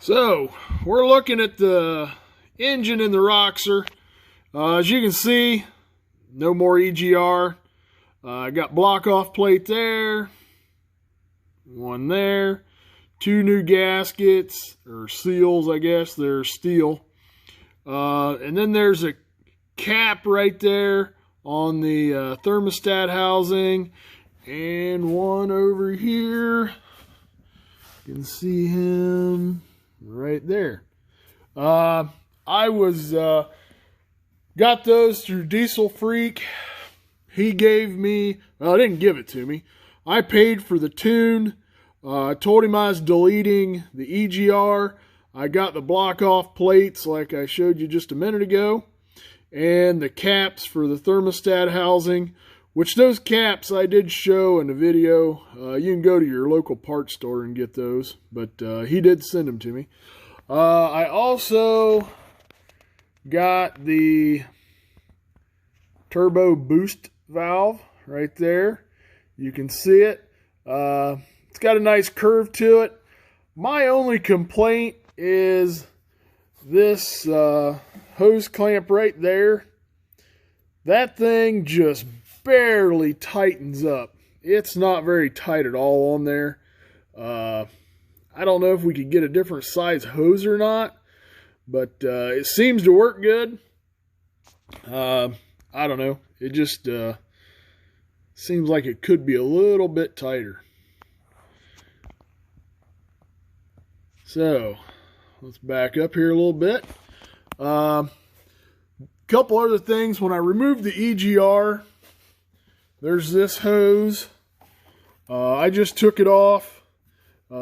So we're looking at the engine in the Roxor. As you can see, no more EGR. I got block off plate there, one there, two new gaskets or seals, I guess they're steel, and then there's a cap right there on the thermostat housing, and one over here. You can see him right there. I was got those through Diesel Freak. He gave me, well, didn't give it to me. I paid for the tune. I told him I was deleting the EGR. I got the block off plates like I showed you just a minute ago, and the caps for the thermostat housing, which those caps I did show in the video. You can go to your local parts store and get those, but he did send them to me. I also got the turbo boost valve right there. You can see it. It's got a nice curve to it. My only complaint is this hose clamp right there. That thing just barely tightens up. It's not very tight at all on there. I don't know if we could get a different size hose or not, but it seems to work good. I don't know. It just seems like it could be a little bit tighter. So let's back up here a little bit. Couple other things. When I removed the EGR, there's this hose. I just took it off,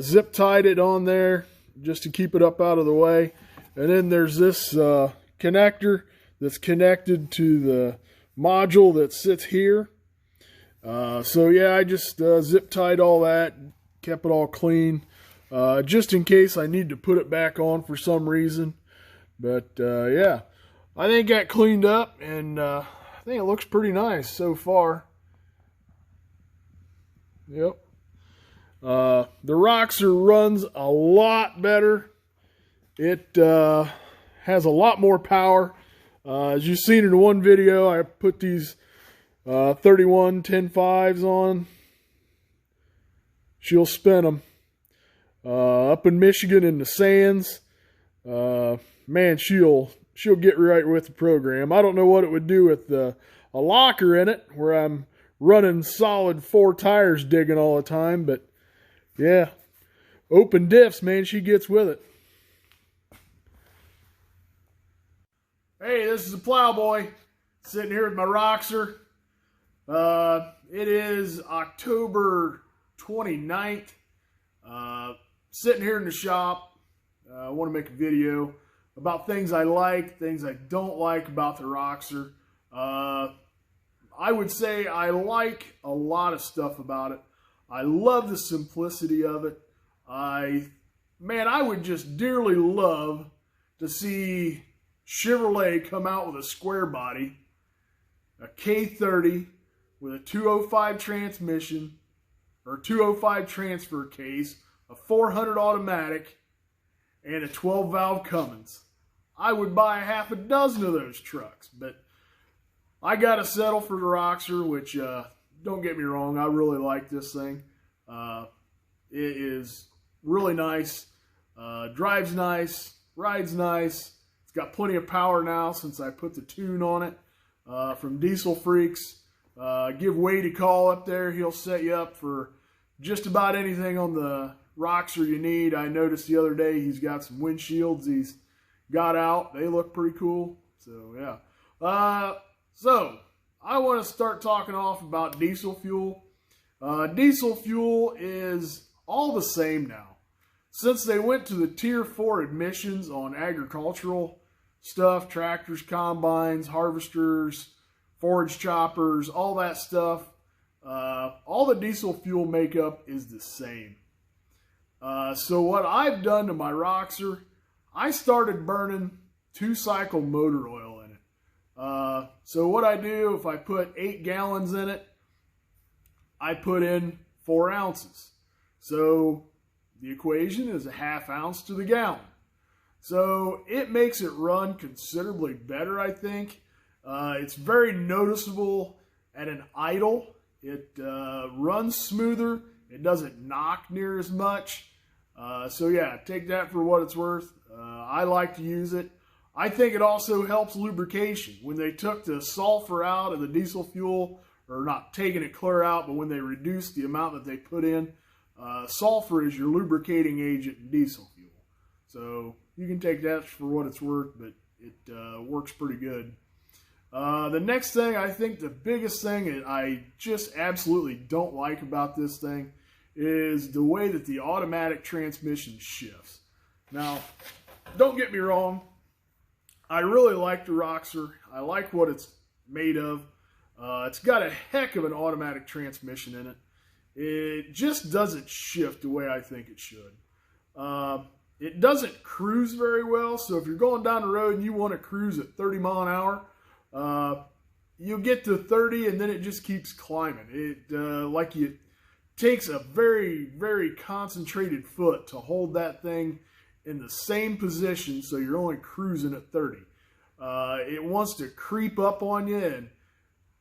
zip tied it on there just to keep it up out of the way. And then there's this connector that's connected to the module that sits here. So yeah, I just zip tied all that, kept it all clean, just in case I need to put it back on for some reason. But yeah, I think got cleaned up, and I think it looks pretty nice so far. Yep. The Roxor runs a lot better. It has a lot more power. As you've seen in one video, I put these 31 10.5s on. She'll spin them. Up in Michigan in the sands, man, she'll get right with the program. I don't know what it would do with a locker in it, where I'm running solid 4 tires digging all the time, but yeah, open diffs, man, she gets with it. Hey, this is the Plowboy, sitting here with my Roxor. It is October 29th. Sitting here in the shop. I want to make a video about things I like, things I don't like about the Roxor. I would say I like a lot of stuff about it. I love the simplicity of it. Man, I would just dearly love to see Chevrolet come out with a square body, a K30 with a 205 transmission, or 205 transfer case, a 400 automatic, and a 12 valve Cummins. I would buy a half a dozen of those trucks, but I gotta settle for the Roxor, which don't get me wrong, I really like this thing. It is really nice, drives nice, rides nice. It's got plenty of power now since I put the tune on it from Diesel Freaks. Give Wade a call up there. He'll set you up for just about anything on the Roxor you need. I noticed the other day he's got some windshields he's got out. They look pretty cool. So yeah. So I want to start talking off about diesel fuel. Diesel fuel is all the same now. Since they went to the Tier 4 emissions on agricultural stuff, tractors, combines, harvesters, forage choppers, all that stuff, all the diesel fuel makeup is the same. So what I've done to my Roxor, I started burning 2-cycle motor oil in it. So what I do, if I put 8 gallons in it, I put in 4 ounces. So the equation is a ½ ounce to the gallon. So it makes it run considerably better, I think. It's very noticeable at an idle. It runs smoother. It doesn't knock near as much. So yeah, take that for what it's worth. I like to use it. I think it also helps lubrication. When they took the sulfur out of the diesel fuel, or not taking it clear out, but when they reduced the amount that they put in, sulfur is your lubricating agent in diesel fuel. So you can take that for what it's worth, but it works pretty good. The next thing, I think the biggest thing that I just absolutely don't like about this thing is the way that the automatic transmission shifts. Now, don't get me wrong, I really like the Roxor. I like what it's made of. It's got a heck of an automatic transmission in it. It just doesn't shift the way I think it should. It doesn't cruise very well, so if you're going down the road and you want to cruise at 30 mile an hour, you'll get to 30 and then it just keeps climbing. It takes a very, very concentrated foot to hold that thing in the same position, so you're only cruising at 30. It wants to creep up on you, and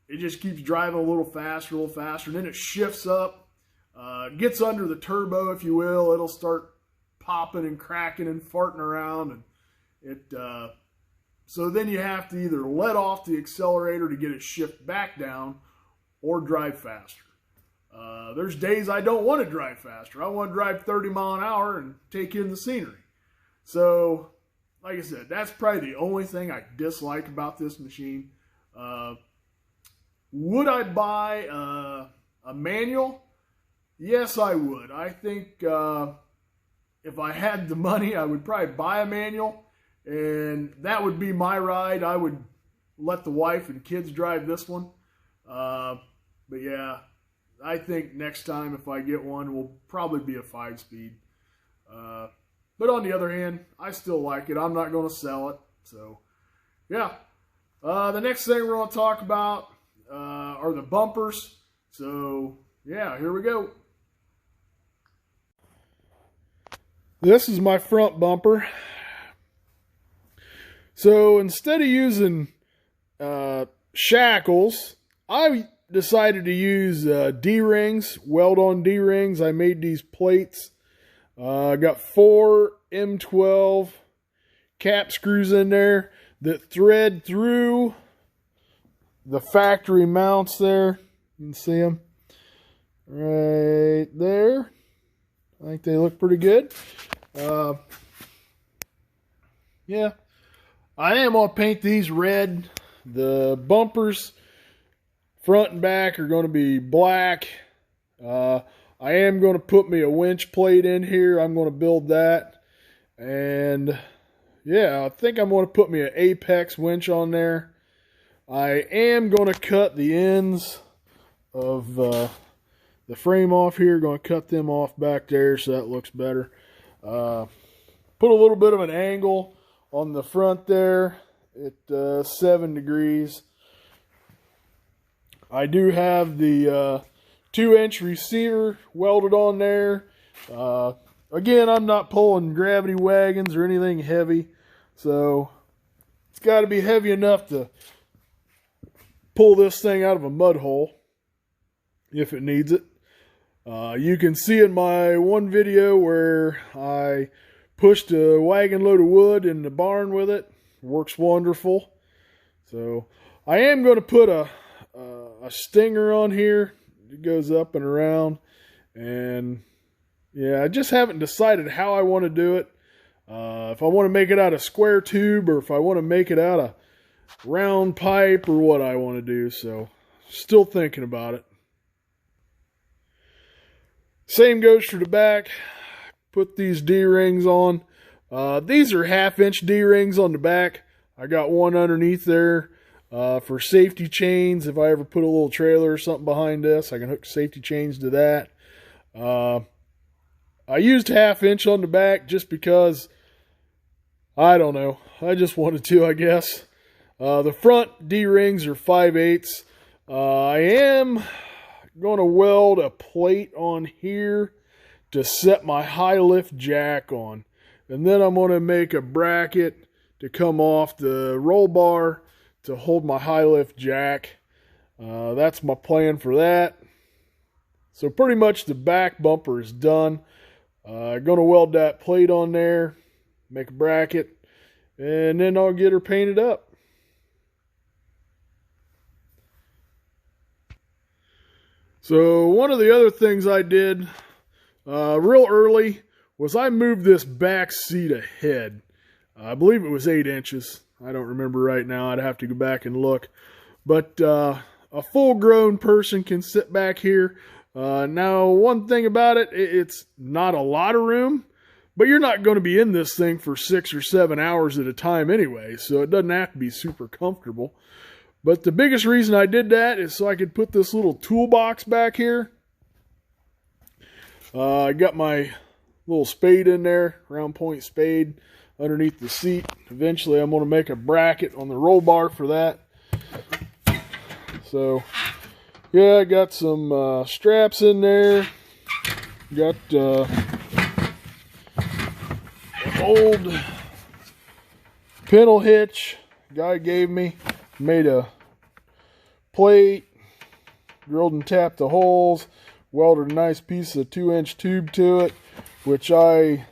it just keeps driving a little faster, and then it shifts up, gets under the turbo, if you will. It'll start popping and cracking and farting around, and so then you have to either let off the accelerator to get it shift back down or drive faster. There's days I don't want to drive faster. I want to drive 30 mile an hour and take in the scenery. So, like I said, that's probably the only thing I dislike about this machine. Would I buy a manual? Yes, I would. I think if I had the money, I would probably buy a manual, and that would be my ride. I would let the wife and kids drive this one. But yeah, I think next time if I get one, will probably be a 5-speed. But on the other hand, I still like it. I'm not going to sell it. So, yeah. The next thing we're going to talk about are the bumpers. So, yeah, here we go. This is my front bumper. So, instead of using shackles, I decided to use D-rings, weld-on D-rings. I made these plates. I got 4 M12 cap screws in there that thread through the factory mounts there. You can see them right there. I think they look pretty good. Yeah, I am going to paint these red. The bumpers, front and back, are going to be black. I am going to put me a winch plate in here. I'm going to build that. And yeah, I think I'm going to put me an Apex winch on there. I am going to cut the ends of the frame off here. Going to cut them off back there so that looks better. Put a little bit of an angle on the front there at 7 degrees. I do have the 2-inch receiver welded on there. Again, I'm not pulling gravity wagons or anything heavy, so it's got to be heavy enough to pull this thing out of a mud hole if it needs it. You can see in my one video where I pushed a wagon load of wood in the barn with it. Works wonderful. So I am going to put a stinger on here. It goes up and around, and yeah, I just haven't decided how I want to do it. If I want to make it out of square tube or if I want to make it out of round pipe or what I want to do. So still thinking about it. Same goes for the back. Put these D-rings on. These are 1/2-inch D-rings on the back. I got one underneath there. For safety chains, if I ever put a little trailer or something behind this, I can hook safety chains to that. I used 1/2-inch on the back just because, I don't know, I just wanted to, I guess. The front D-rings are 5/8. I am going to weld a plate on here to set my high lift jack on. And then I'm going to make a bracket to come off the roll bar to hold my high lift jack. That's my plan for that. So pretty much the back bumper is done. Going to weld that plate on there, make a bracket, and then I'll get her painted up. So one of the other things I did real early was I moved this back seat ahead. I believe it was 8 inches. I don't remember right now. I'd have to go back and look. But a full-grown person can sit back here. Now, one thing about it, it's not a lot of room, but you're not going to be in this thing for 6 or 7 hours at a time anyway, so it doesn't have to be super comfortable. But the biggest reason I did that is so I could put this little toolbox back here. I got my little spade in there, round point spade, underneath the seat. Eventually I'm going to make a bracket on the roll bar for that. So, yeah, I got some straps in there. Got old pintle hitch guy gave me. Made a plate, drilled and tapped the holes, welded a nice piece of 2-inch tube to it, which I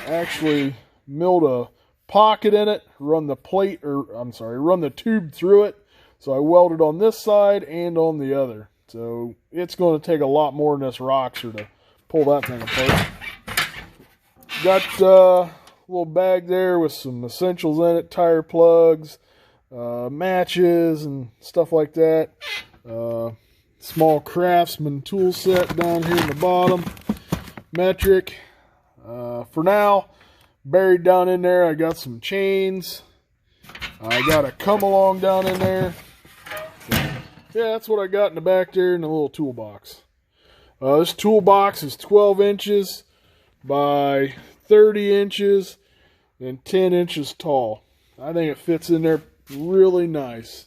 actually milled a pocket in it, run the tube through it. So I welded on this side and on the other. So it's going to take a lot more than this Roxor to pull that thing apart. Got a little bag there with some essentials in it, tire plugs, matches and stuff like that. Small Craftsman tool set down here in the bottom. Metric. For now, buried down in there, I got some chains. I got a come along down in there. Yeah, that's what I got in the back there in the little toolbox. This toolbox is 12 inches by 30 inches and 10 inches tall. I think it fits in there really nice.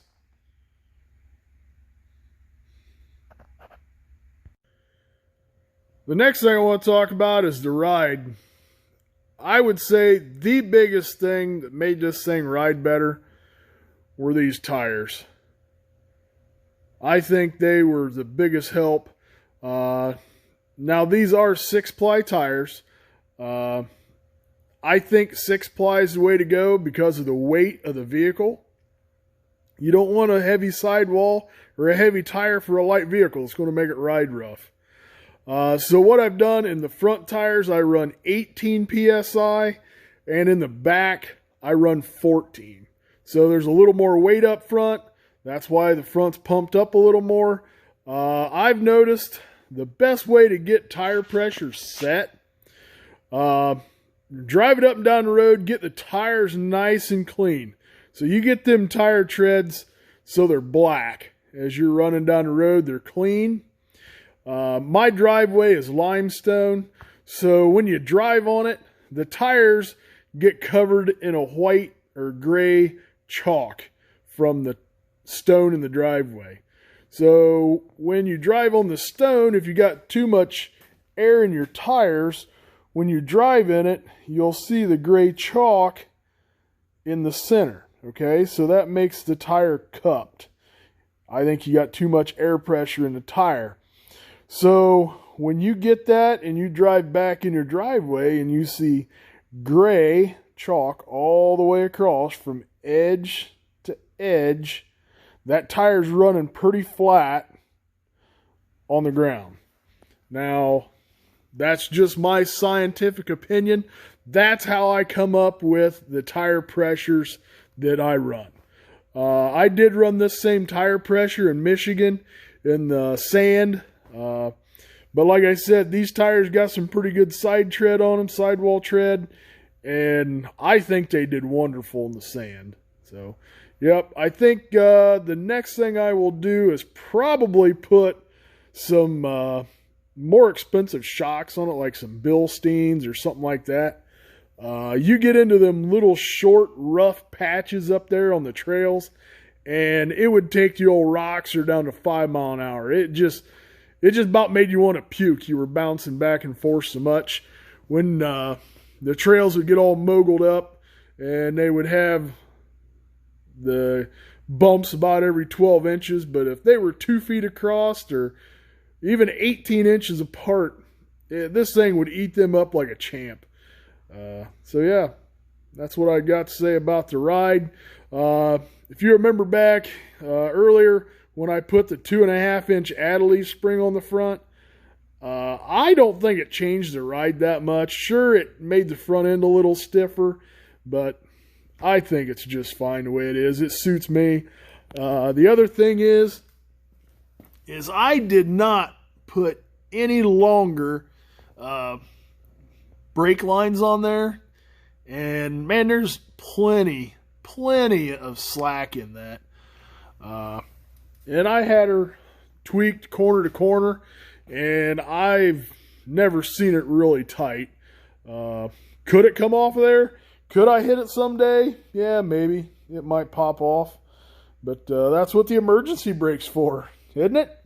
The next thing I want to talk about is the ride. I would say the biggest thing that made this thing ride better were these tires. I think they were the biggest help. Now these are 6-ply tires. I think 6-ply is the way to go because of the weight of the vehicle. You don't want a heavy sidewall or a heavy tire for a light vehicle. It's going to make it ride rough. So what I've done in the front tires, I run 18 PSI, and in the back, I run 14. So there's a little more weight up front. That's why the front's pumped up a little more. I've noticed the best way to get tire pressure set, drive it up and down the road, get the tires nice and clean. So you get them tire treads so they're black. As you're running down the road, they're clean. My driveway is limestone, so when you drive on it, the tires get covered in a white or gray chalk from the stone in the driveway. So when you drive on the stone, if you got too much air in your tires, when you drive in it, you'll see the gray chalk in the center. Okay, so that makes the tire cupped. I think you got too much air pressure in the tire. So when you get that and you drive back in your driveway and you see gray chalk all the way across from edge to edge, that tire's running pretty flat on the ground. Now, that's just my scientific opinion. That's how I come up with the tire pressures that I run. I did run this same tire pressure in Michigan in the sand. But like I said, these tires got some pretty good side tread on them, sidewall tread, and I think they did wonderful in the sand. So, yep, I think the next thing I will do is probably put some more expensive shocks on it, like some Bilsteins or something like that. You get into them little short, rough patches up there on the trails, and it would take the old Roxor down to 5 miles an hour. it just about made you want to puke. You were bouncing back and forth so much. When the trails would get all moguled up, and they would have the bumps about every 12 inches, but if they were 2 feet across or even 18 inches apart, this thing would eat them up like a champ. So yeah, that's what I got to say about the ride. If you remember back earlier when I put the 2.5-inch Adderley spring on the front, I don't think it changed the ride that much. Sure, it made the front end a little stiffer, but I think it's just fine the way it is. It suits me. The other thing is I did not put any longer brake lines on there. And man, there's plenty of slack in that. And I had her tweaked corner to corner, and I've never seen it really tight. Could it come off of there? Could I hit it someday? Yeah, maybe. It might pop off. But that's what the emergency brake's for, isn't it?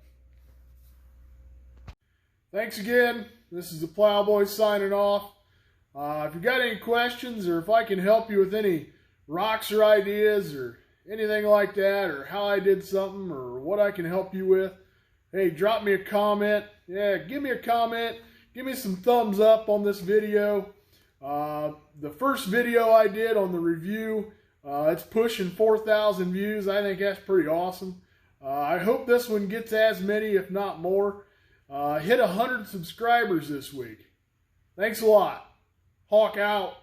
Thanks again. This is the Plowboy signing off. If you got any questions, or if I can help you with any Roxor ideas or anything like that, or how I did something, or what I can help you with, hey, drop me a comment. Yeah, give me a comment. Give me some thumbs up on this video. The first video I did on the review, it's pushing 4,000 views. I think that's pretty awesome. I hope this one gets as many, if not more. Hit 100 subscribers this week. Thanks a lot. Hawk out.